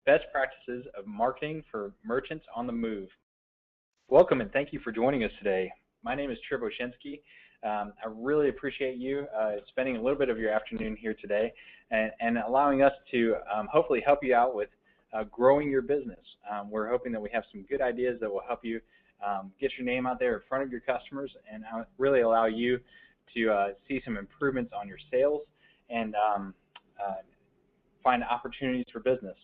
Best Practices of Marketing for Merchants on the Move. Welcome and thank you for joining us today. My name is Trip Oshinsky. I really appreciate you spending a little bit of your afternoon here today and allowing us to hopefully help you out with growing your business. We're hoping that we have some good ideas that will help you get your name out there in front of your customers and really allow you to see some improvements on your sales and find opportunities for business.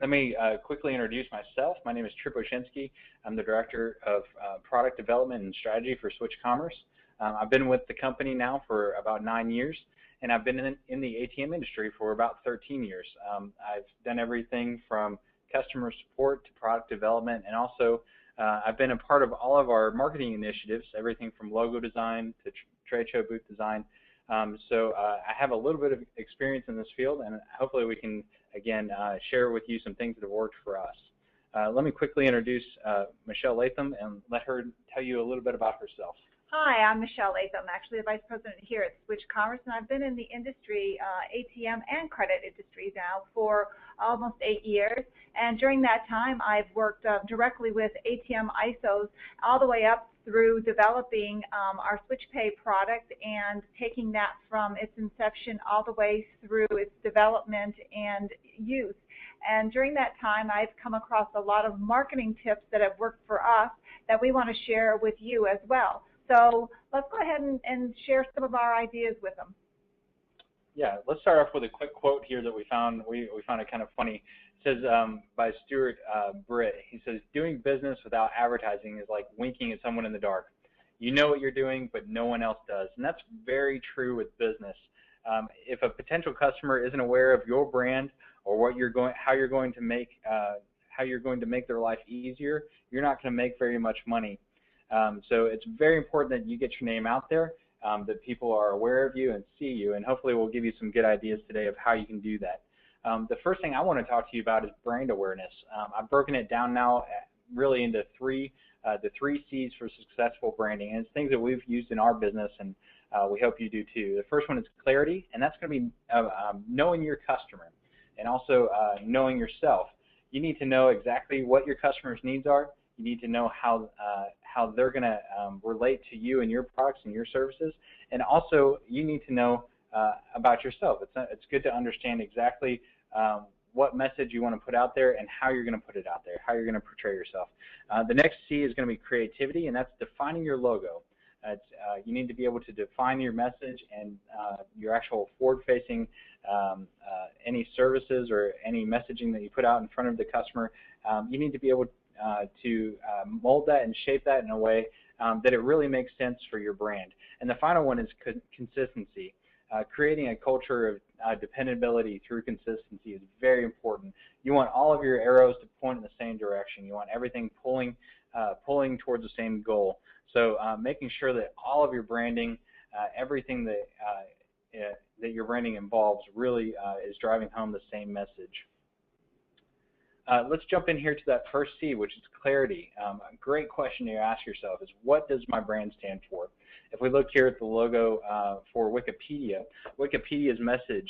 Let me quickly introduce myself. My name is Trip Oshinsky. I'm the Director of Product Development and Strategy for Switch Commerce. I've been with the company now for about 9 years, and I've been in the ATM industry for about 13 years. I've done everything from customer support to product development, and also I've been a part of all of our marketing initiatives, everything from logo design to trade show booth design. So I have a little bit of experience in this field, and hopefully we can, again, share with you some things that have worked for us. Let me quickly introduce Michelle Latham and let her tell you a little bit about herself. Hi, I'm Michelle Latham, actually the Vice President here at Switch Commerce, and I've been in the industry, ATM and credit industry now for almost 8 years. And during that time, I've worked directly with ATM ISOs all the way up through developing our SwitchPay product and taking that from its inception all the way through its development and use. And during that time, I've come across a lot of marketing tips that have worked for us that we want to share with you as well. So let's go ahead and share some of our ideas with them. Yeah, let's start off with a quick quote here that we found. We found it kind of funny. It says by Stuart Britt. He says, "Doing business without advertising is like winking at someone in the dark. You know what you're doing, but no one else does." And that's very true with business. If a potential customer isn't aware of your brand or how you're going to make their life easier, you're not going to make very much money. So it's very important that you get your name out there, that people are aware of you and see you, and hopefully we'll give you some good ideas today of how you can do that. The first thing I want to talk to you about is brand awareness. I've broken it down now really into the three C's for successful branding, and it's things that we've used in our business, and we hope you do too. The first one is clarity, and that's going to be knowing your customer and also knowing yourself. You need to know exactly what your customer's needs are. You need to know how they're going to relate to you and your products and your services, and also you need to know about yourself. It's good to understand exactly what message you want to put out there and how you're going to put it out there, how you're going to portray yourself. The next C is going to be creativity, and that's defining your logo. You need to be able to define your message and your actual forward-facing any services or any messaging that you put out in front of the customer. You need to be able to mold that and shape that in a way that it really makes sense for your brand. And the final one is consistency. Creating a culture of dependability through consistency is very important. You want all of your arrows to point in the same direction. You want everything pulling towards the same goal. So making sure that all of your branding, everything that your branding involves really is driving home the same message. Let's jump in here to that first C, which is clarity. A great question to ask yourself is, what does my brand stand for? If we look here at the logo for Wikipedia, Wikipedia's message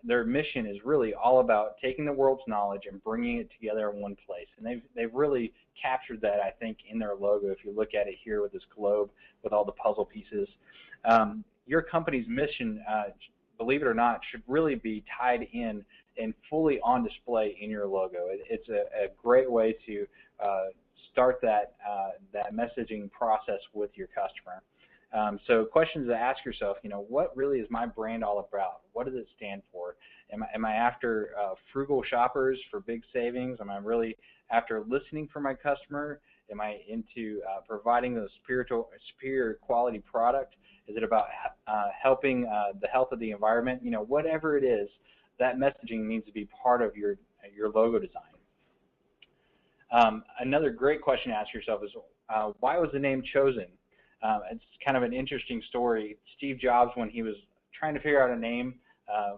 their mission is really all about taking the world's knowledge and bringing it together in one place. And they've really captured that, I think, in their logo. If you look at it here with this globe with all the puzzle pieces. Your company's mission, believe it or not, should really be tied in and fully on display in your logo. It's a great way to start that messaging process with your customer. So questions to ask yourself, what really is my brand all about? What does it stand for? Am I after frugal shoppers for big savings? Am I really after listening for my customer? Am I into providing a superior quality product? Is it about helping the health of the environment? Whatever it is, that messaging needs to be part of your logo design. Another great question to ask yourself is, why was the name chosen? It's kind of an interesting story. Steve Jobs, when he was trying to figure out a name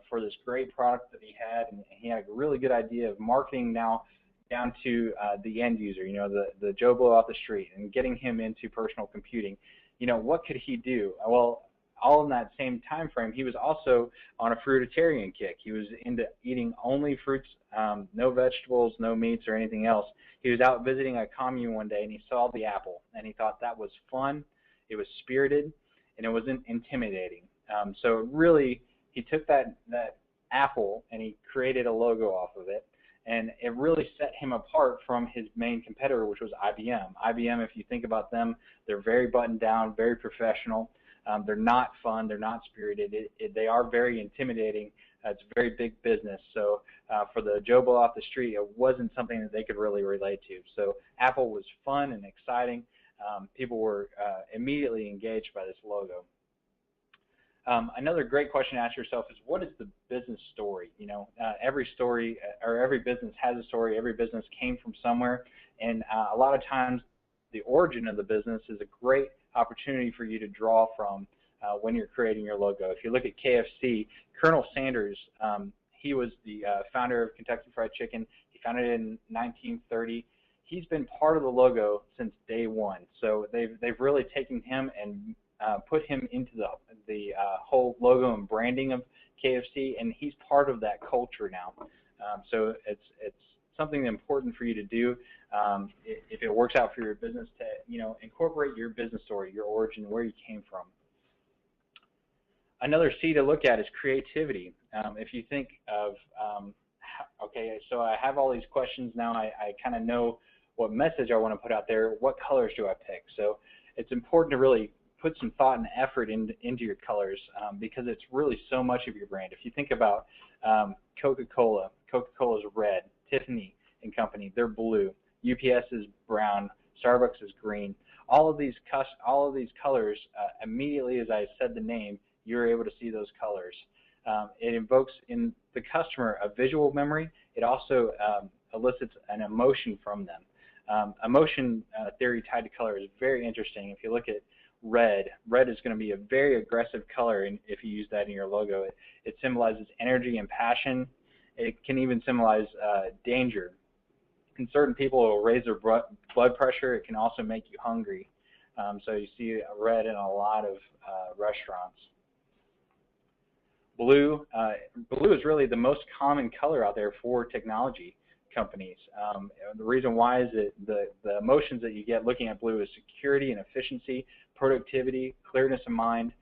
for this great product that he had, and he had a really good idea of marketing now down to the end user, the Joe Blow off the street, and getting him into personal computing. What could he do? Well, all in that same time frame, he was also on a fruitarian kick. He was into eating only fruits, no vegetables, no meats or anything else. He was out visiting a commune one day and he saw the apple and he thought that was fun, it was spirited, and it wasn't intimidating. So really, he took that apple and he created a logo off of it, and it really set him apart from his main competitor, which was IBM. IBM, if you think about them, they're very buttoned down, very professional. They're not fun, they're not spirited. They are very intimidating. It's very big business. So for the Joe Blow off the street, it wasn't something that they could really relate to. So Apple was fun and exciting. People were immediately engaged by this logo. Another great question to ask yourself is, what is the business story? You know, every story or every business has a story. Every business came from somewhere, and a lot of times the origin of the business is a great opportunity for you to draw from when you're creating your logo. If you look at KFC, Colonel Sanders, he was the founder of Kentucky Fried Chicken. He founded it in 1930. He's been part of the logo since day one. So they've really taken him and put him into the whole logo and branding of KFC, and he's part of that culture now. So it's something important for you to do if it works out for your business, to incorporate your business story, your origin, where you came from. Another C to look at is creativity. If you think of okay, so I have all these questions now. I kind of know what message I want to put out there. What colors do I pick? So it's important to really put some thought and effort into your colors because it's really so much of your brand. If you think about Coca-Cola, Coca-Cola is red. Tiffany and Company, they're blue. UPS is brown. Starbucks is green. All of these colors, immediately as I said the name, you're able to see those colors. It invokes in the customer a visual memory. It also elicits an emotion from them. Emotion theory tied to color is very interesting. If you look at red is going to be a very aggressive color, and if you use that in your logo, it symbolizes energy and passion. It can even symbolize danger. And certain people will raise their blood pressure. It can also make you hungry. So you see red in a lot of restaurants. Blue is really the most common color out there for technology companies. The reason why is that the emotions that you get looking at blue is security and efficiency, productivity, clearness of mind,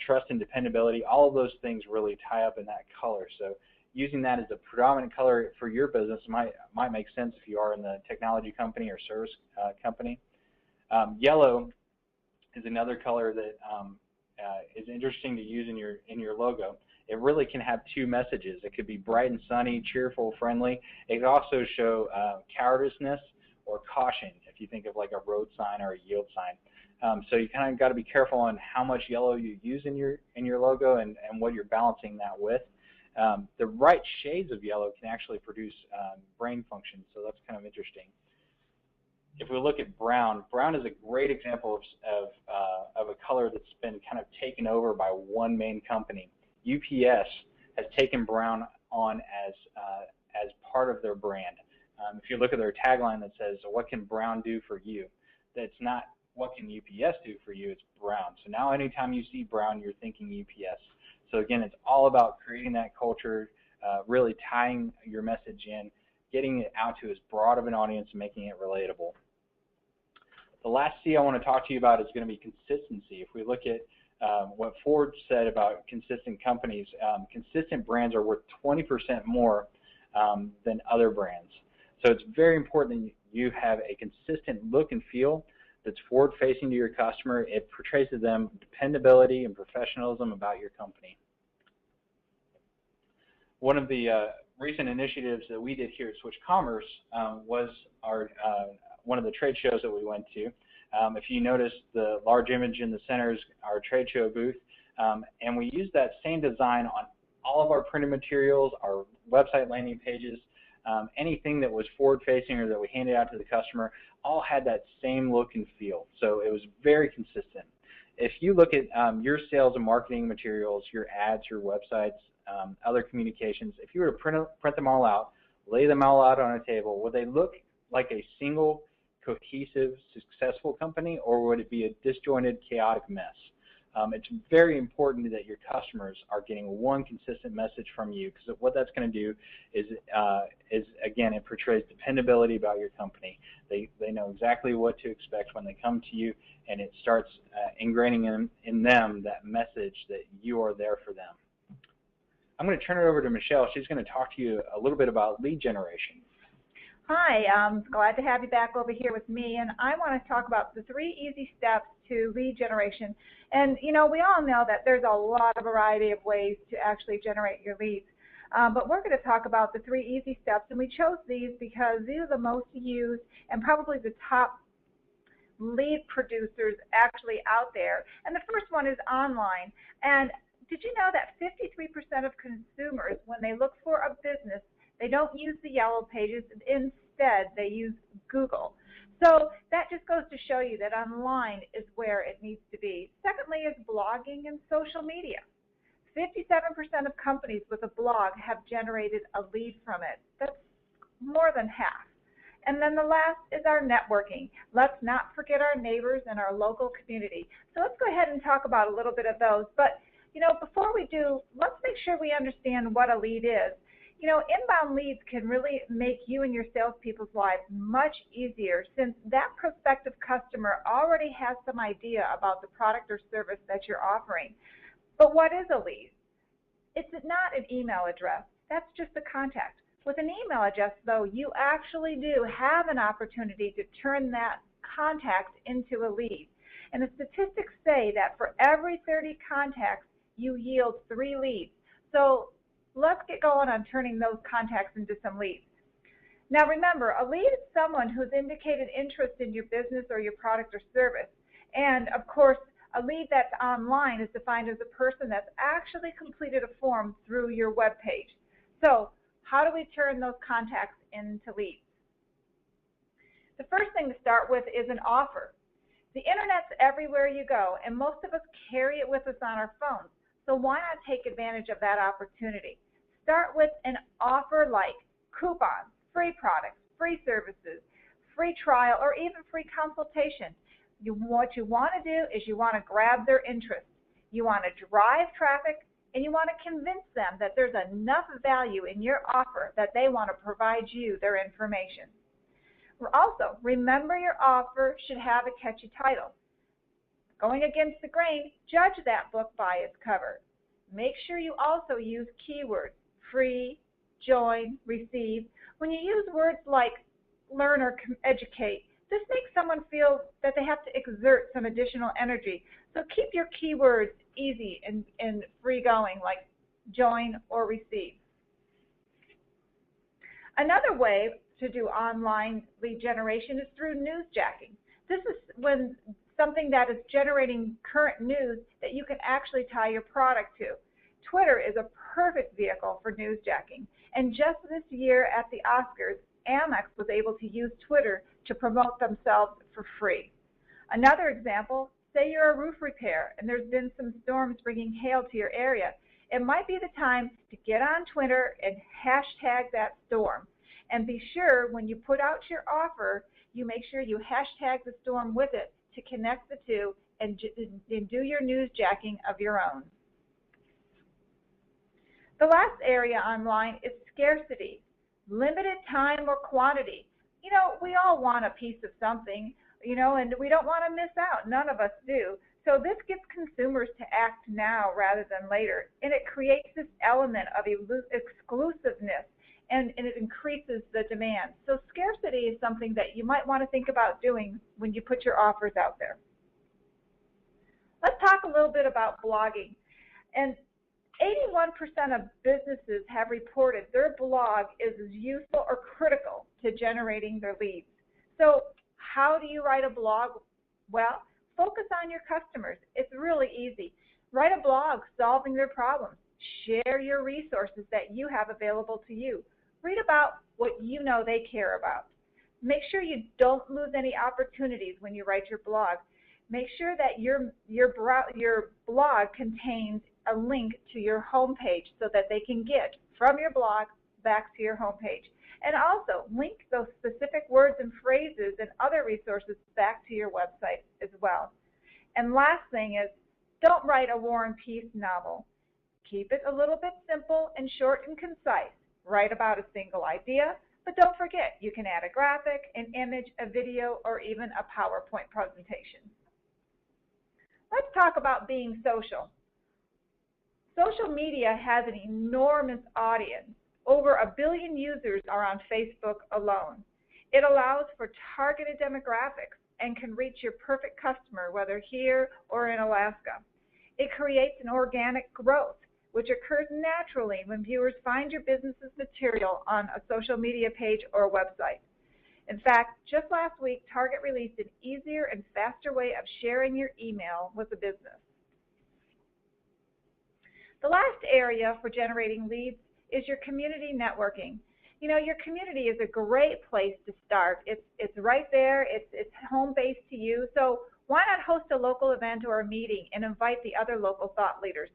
trust and dependability. All of those things really tie up in that color. So using that as a predominant color for your business might make sense if you are in the technology company or service company. Yellow is another color that is interesting to use in your logo. It really can have two messages. It could be bright and sunny, cheerful, friendly. It could also show cowardice or caution, if you think of like a road sign or a yield sign. So you kind of got to be careful on how much yellow you use in your logo and what you're balancing that with. The right shades of yellow can actually produce brain function, so that's kind of interesting. If we look at brown, brown is a great example of a color that's been kind of taken over by one main company. UPS has taken brown on as part of their brand. If you look at their tagline that says, "What can brown do for you?" That's not what can UPS do for you, it's brown. So now anytime you see brown, you're thinking UPS. So again, it's all about creating that culture, really tying your message in, getting it out to as broad of an audience and making it relatable. The last C I want to talk to you about is going to be consistency. If we look at what Ford said about consistent companies, consistent brands are worth 20% more than other brands. So it's very important that you have a consistent look and feel that's forward-facing to your customer. It portrays to them dependability and professionalism about your company. One of the recent initiatives that we did here at Switch Commerce was our one of the trade shows that we went to. If you notice, the large image in the center is our trade show booth, and we used that same design on all of our printed materials, our website landing pages, anything that was forward-facing or that we handed out to the customer, all had that same look and feel. So it was very consistent. If you look at your sales and marketing materials, your ads, your websites, other communications, if you were to print them all out, lay them all out on a table, would they look like a single cohesive, successful company, or would it be a disjointed, chaotic mess? It's very important that your customers are getting one consistent message from you, because what that's going to do is again, it portrays dependability about your company. They know exactly what to expect when they come to you, and it starts ingraining in them that message that you are there for them. I'm going to turn it over to Michelle. She's going to talk to you a little bit about lead generation. Hi, I'm glad to have you back over here with me, and I want to talk about the 3 easy steps to lead generation. And you know, we all know that there's a lot of variety of ways to actually generate your leads, but we're going to talk about the 3 easy steps, and we chose these because these are the most used and probably the top lead producers actually out there. And the first one is online. And did you know that 53% of consumers, when they look for a business, they don't use the Yellow Pages, instead they use Google. So that just goes to show you that online is where it needs to be. Secondly is blogging and social media. 57% of companies with a blog have generated a lead from it. That's more than half. And then the last is our networking. Let's not forget our neighbors and our local community. So let's go ahead and talk about a little bit of those. But you know, before we do, let's make sure we understand what a lead is. You know, inbound leads can really make you and your salespeople's lives much easier, since that prospective customer already has some idea about the product or service that you're offering. But what is a lead? It's not an email address. That's just a contact. With an email address, though, you actually do have an opportunity to turn that contact into a lead. And the statistics say that for every 30 contacts, you yield 3 leads. So let's get going on turning those contacts into some leads. Now remember, a lead is someone who's indicated interest in your business or your product or service. And of course, a lead that's online is defined as a person that's actually completed a form through your web page. So how do we turn those contacts into leads? The first thing to start with is an offer. The internet's everywhere you go, and most of us carry it with us on our phones. So why not take advantage of that opportunity? Start with an offer like coupons, free products, free services, free trial, or even free consultation. What you want to do is you want to grab their interest. You want to drive traffic, and you want to convince them that there's enough value in your offer that they want to provide you their information. Also, remember your offer should have a catchy title. Going against the grain, judge that book by its cover. Make sure you also use keywords: free, join, receive. When you use words like learn or educate, this makes someone feel that they have to exert some additional energy. So keep your keywords easy and free going, like join or receive. Another way to do online lead generation is through newsjacking. This is when something that is generating current news that you can actually tie your product to. Twitter is a perfect vehicle for newsjacking. And just this year at the Oscars, Amex was able to use Twitter to promote themselves for free. Another example, say you're a roof repair and there's been some storms bringing hail to your area. It might be the time to get on Twitter and hashtag that storm. And be sure when you put out your offer, you make sure you hashtag the storm with it to connect the two and do your newsjacking of your own. The last area online is scarcity, limited time or quantity. You know, we all want a piece of something, you know, and we don't want to miss out. None of us do. So this gets consumers to act now rather than later, and it creates this element of exclusiveness, and it increases the demand. So scarcity is something that you might want to think about doing when you put your offers out there. Let's talk a little bit about blogging. And 81% of businesses have reported their blog is useful or critical to generating their leads. So how do you write a blog? Well, focus on your customers. It's really easy. Write a blog solving their problems. Share your resources that you have available to you. Read about what you know they care about. Make sure you don't lose any opportunities when you write your blog. Make sure that your blog contains a link to your homepage so that they can get from your blog back to your homepage. And also link those specific words and phrases and other resources back to your website as well. And last thing is Don't write a War and Peace novel. Keep it a little bit simple and short and concise. Write about a single idea, but don't forget you can add a graphic, an image, a video, or even a PowerPoint presentation. Let's talk about being social. Social media has an enormous audience. Over 1 billion users are on Facebook alone. It allows for targeted demographics and can reach your perfect customer, whether here or in Alaska. It creates an organic growth, which occurs naturally when viewers find your business's material on a social media page or website. In fact, just last week, Target released an easier and faster way of sharing your email with the business. The last area for generating leads is your community networking. You know, your community is a great place to start. It's right there. It's home base to you. So why not host a local event or a meeting and invite the other local thought leaders?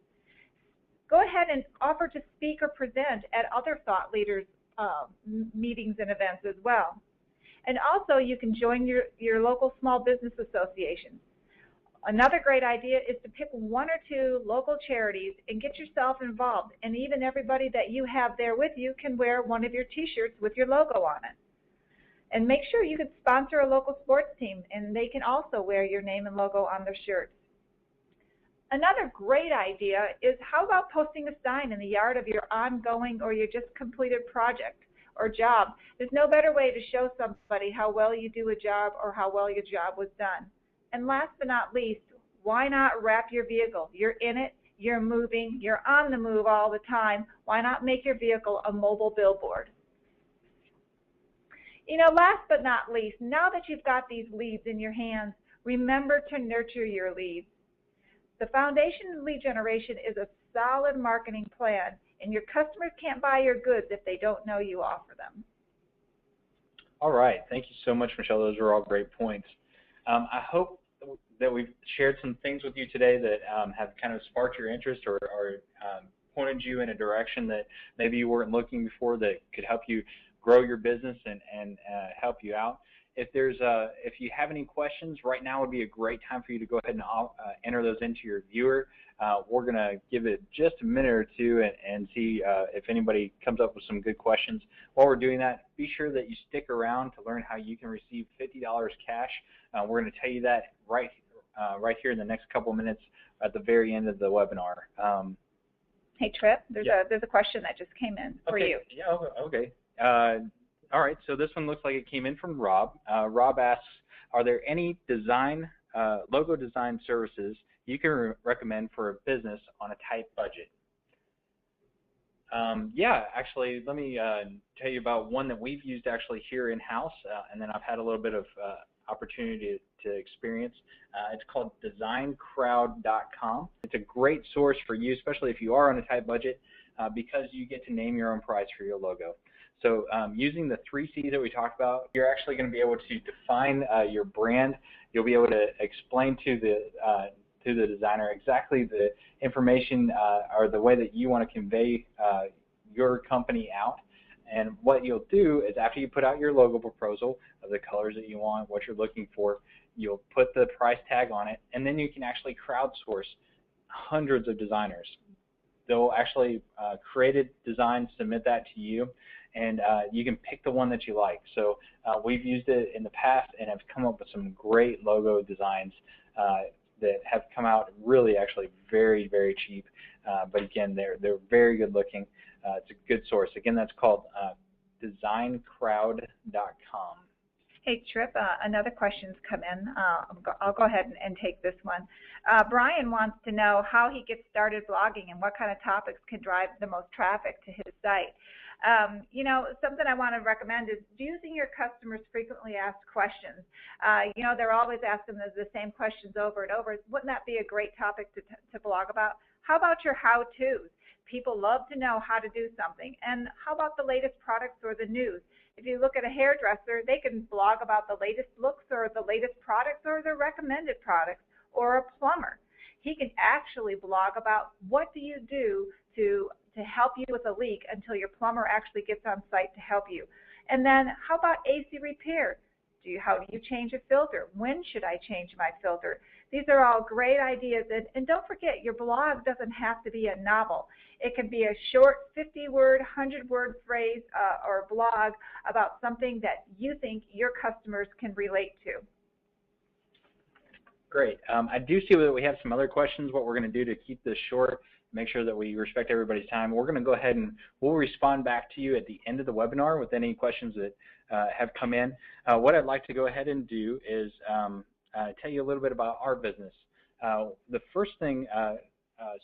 Go ahead and offer to speak or present at other thought leaders' meetings and events as well. And also, you can join your local small business association. Another great idea is to pick 1 or 2 local charities and get yourself involved. And even everybody that you have there with you can wear one of your t-shirts with your logo on it. And make sure you can sponsor a local sports team, and they can also wear your name and logo on their shirts. Another great idea is, how about posting a sign in the yard of your ongoing or your just completed project or job? There's no better way to show somebody how well you do a job or how well your job was done. And last but not least, why not wrap your vehicle? You're in it, you're moving, you're on the move all the time. Why not make your vehicle a mobile billboard? You know, last but not least, now that you've got these leads in your hands, remember to nurture your leads. The foundation of lead generation is a solid marketing plan, and your customers can't buy your goods if they don't know you offer them. All right. Thank you so much, Michelle. Those were all great points. I hope that we've shared some things with you today that have kind of sparked your interest or pointed you in a direction that maybe you weren't looking before, that could help you grow your business and help you out. If you have any questions, right now would be a great time for you to go ahead and enter those into your viewer. We're going to give it just a minute or two and see if anybody comes up with some good questions. While we're doing that, be sure that you stick around to learn how you can receive $50 cash. We're going to tell you that right here in the next couple minutes at the very end of the webinar. Hey, Trip, there's a question that just came in for you. Yeah, okay. All right, so this one looks like it came in from Rob. Rob asks, are there any logo design services you can recommend for a business on a tight budget? Yeah, actually, let me tell you about one that we've used actually here in-house, and then I've had a little bit of opportunity to experience. It's called designcrowd.com. It's a great source for you, especially if you are on a tight budget, because you get to name your own price for your logo. So using the 3 C's that we talked about, you're actually going to be able to define your brand. You'll be able to explain to the designer exactly the information or the way that you want to convey your company out. And what you'll do is, after you put out your logo proposal of the colors that you want, what you're looking for, you'll put the price tag on it, and then you can actually crowdsource hundreds of designers. They'll actually create a design, submit that to you, and you can pick the one that you like. So we've used it in the past and have come up with some great logo designs that have come out really actually very, very cheap. But again, they're very good looking. It's a good source. Again, that's called designcrowd.com. Hey, Trip, another question's come in. I'll go ahead and take this one. Brian wants to know how he gets started blogging and what kind of topics can drive the most traffic to his site. You know, something I want to recommend is using your customers' frequently asked questions. You know, they're always asking the same questions over and over. Wouldn't that be a great topic to blog about? How about your how-tos? People love to know how to do something. And how about the latest products or the news? If you look at a hairdresser, they can blog about the latest looks or the latest products or the recommended products, or a plumber. He can actually blog about what do you do to help you with a leak until your plumber actually gets on site to help you. And then how about AC repair? How do you change a filter? When should I change my filter? These are all great ideas. And don't forget, your blog doesn't have to be a novel. It can be a short 50-word, 100-word phrase or blog about something that you think your customers can relate to. Great. I do see that we have some other questions. What we're going to do to keep this short, make sure that we respect everybody's time, we're going to go ahead and we'll respond back to you at the end of the webinar with any questions that have come in. What I'd like to go ahead and do is tell you a little bit about our business. The first thing,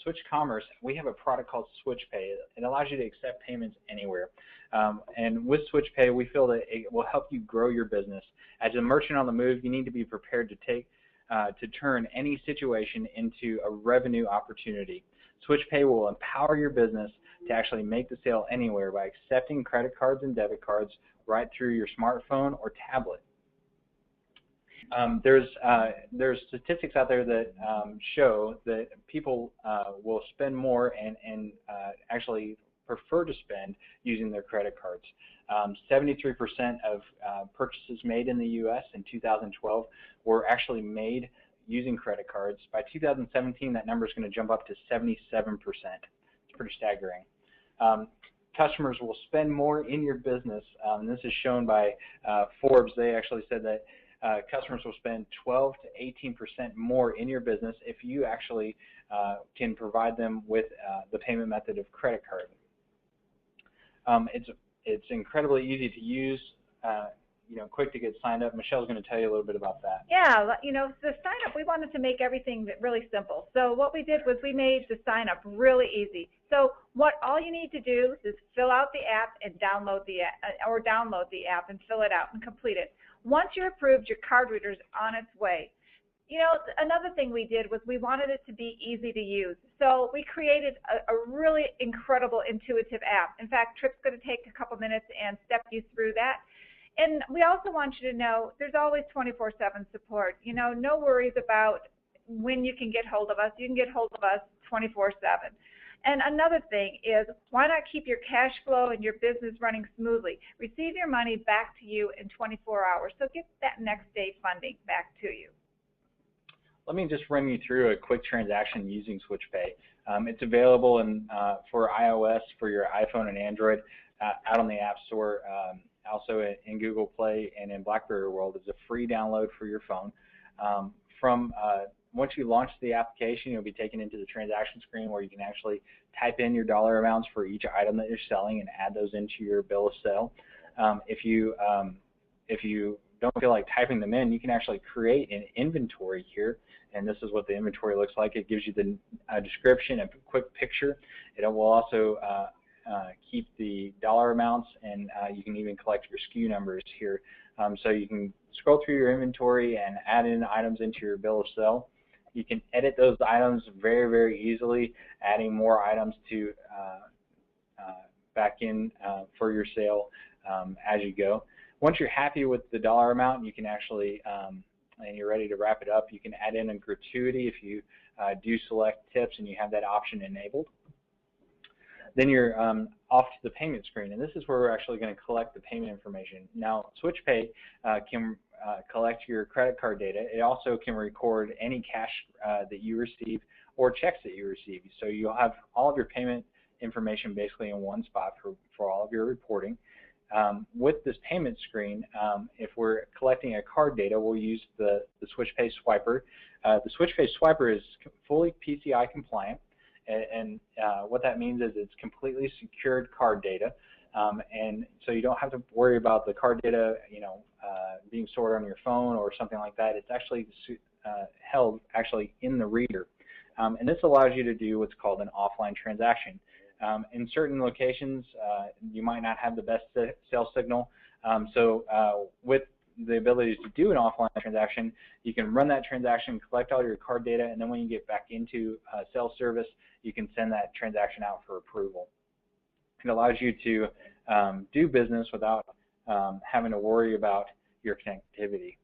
Switch Commerce, we have a product called SwitchPay. It allows you to accept payments anywhere. And with SwitchPay, we feel that it will help you grow your business. As a merchant on the move, you need to be prepared to turn any situation into a revenue opportunity. SwitchPay will empower your business to actually make the sale anywhere by accepting credit cards and debit cards right through your smartphone or tablet. There's statistics out there that show that people will spend more and actually prefer to spend using their credit cards. 73% of purchases made in the U.S. in 2012 were actually made using credit cards. By 2017, that number is going to jump up to 77%. It's pretty staggering. Customers will spend more in your business. And this is shown by Forbes. They actually said that customers will spend 12 to 18% more in your business if you actually can provide them with the payment method of credit card. It's incredibly easy to use, quick to get signed up. Michelle's going to tell you a little bit about that. Yeah, the sign up, we wanted to make everything really simple. So what we did was we made the sign up really easy. So all you need to do is fill out the app and download the app and fill it out and complete it. Once you're approved, your card reader is on its way. Another thing we did was we wanted it to be easy to use. So we created a really incredible intuitive app. In fact, Trip's going to take a couple minutes and step you through that. And we also want you to know there's always 24/7 support. No worries about when you can get hold of us. You can get hold of us 24/7. And another thing is, why not keep your cash flow and your business running smoothly? Receive your money back to you in 24 hours. So get that next day funding back to you. Let me just run you through a quick transaction using SwitchPay. It's available for iOS, for your iPhone and Android, out on the App Store, also in Google Play and in BlackBerry World. It's a free download for your phone. Once you launch the application, you'll be taken into the transaction screen where you can actually type in your dollar amounts for each item that you're selling and add those into your bill of sale. If you don't feel like typing them in, you can actually create an inventory here, and this is what the inventory looks like. It gives you the description, a quick picture. It will also keep the dollar amounts, and you can even collect your SKU numbers here. So you can scroll through your inventory and add in items into your bill of sale. You can edit those items very, very easily, adding more items to back in for your sale as you go. Once you're happy with the dollar amount, you can actually, and you're ready to wrap it up, you can add in a gratuity if you do select tips and you have that option enabled. Then you're off to the payment screen, and this is where we're actually going to collect the payment information. Now, SwitchPay can collect your credit card data. It also can record any cash that you receive or checks that you receive. So you'll have all of your payment information basically in one spot for all of your reporting. With this payment screen, if we're collecting a card data, we'll use the SwitchPay Swiper. The SwitchPay Swiper is fully PCI compliant, and what that means is it's completely secured card data, and so you don't have to worry about the card data, being stored on your phone or something like that. It's actually held in the reader, and this allows you to do what's called an offline transaction. In certain locations, you might not have the best cell signal, so with the ability to do an offline transaction, you can run that transaction, collect all your card data, and then when you get back into cell service, you can send that transaction out for approval. It allows you to do business without having to worry about your connectivity.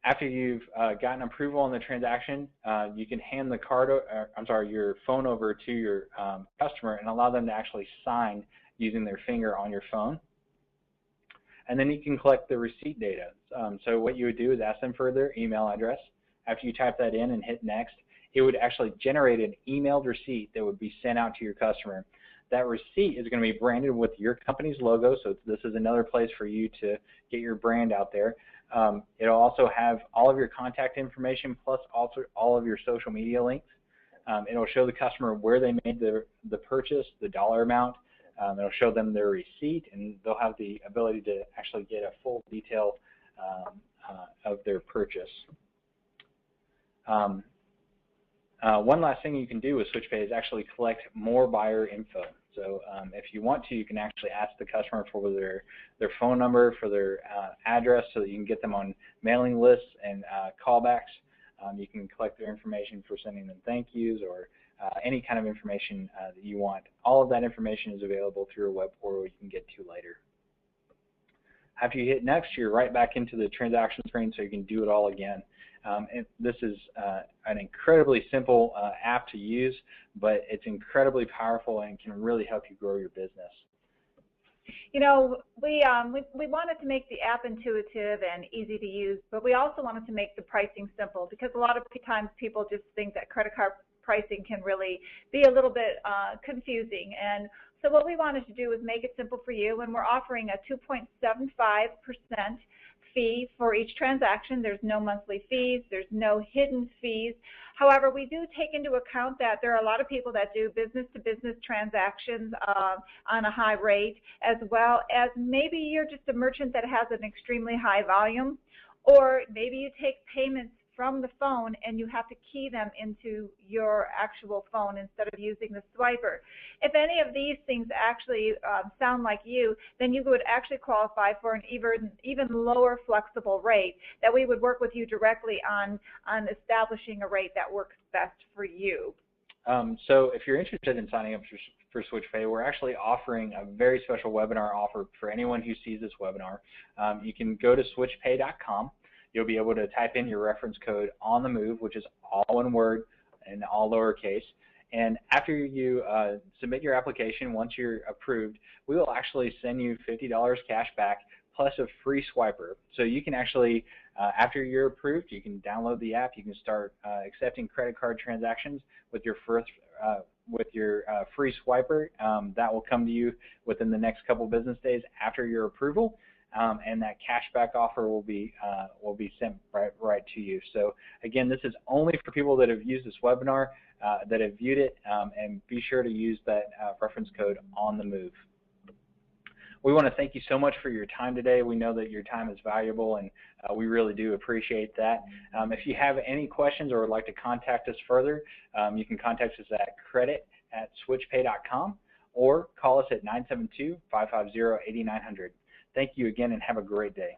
After you've gotten approval on the transaction, you can hand the your phone over to your customer and allow them to actually sign using their finger on your phone. and then you can collect the receipt data. So what you would do is ask them for their email address. After you type that in and hit next, it would actually generate an emailed receipt that would be sent out to your customer. That receipt is going to be branded with your company's logo, so this is another place for you to get your brand out there. It'll also have all of your contact information plus also all of your social media links. It'll show the customer where they made the purchase, the dollar amount. It'll show them their receipt, and they'll have the ability to actually get a full detail of their purchase. One last thing you can do with SwitchPay is actually collect more buyer info. So if you want to, you can actually ask the customer for their phone number, for their address, so that you can get them on mailing lists and callbacks. You can collect their information for sending them thank yous or any kind of information that you want. All of that information is available through a web portal you can get to later. After you hit next, you're right back into the transaction screen, so you can do it all again. This is an incredibly simple app to use, but it's incredibly powerful and can really help you grow your business. You know, we wanted to make the app intuitive and easy to use, but we also wanted to make the pricing simple, because a lot of times people just think that credit card pricing can really be a little bit confusing. And so what we wanted to do was make it simple for you, and we're offering a 2.75% fee for each transaction. There's no monthly fees, there's no hidden fees. However, we do take into account that there are a lot of people that do business-to-business transactions on a high rate, as well as maybe you're just a merchant that has an extremely high volume, or maybe you take payments from the phone and you have to key them into your actual phone instead of using the swiper. If any of these things actually sound like you, then you would actually qualify for an even lower flexible rate that we would work with you directly on establishing a rate that works best for you. So if you're interested in signing up for SwitchPay, we're actually offering a very special webinar offer for anyone who sees this webinar. You can go to switchpay.com. You'll be able to type in your reference code on the move, which is all one word and all lowercase. And after you submit your application, once you're approved, we will actually send you $50 cash back plus a free swiper. So you can actually, after you're approved, you can download the app. You can start accepting credit card transactions with your free swiper. That will come to you within the next couple business days after your approval. And that cashback offer will be sent right to you. So again, this is only for people that have used this webinar, that have viewed it, and be sure to use that reference code on the move. We want to thank you so much for your time today. We know that your time is valuable, and we really do appreciate that. If you have any questions or would like to contact us further, you can contact us at credit@switchpay.com or call us at 972-550-8900. Thank you again, and have a great day.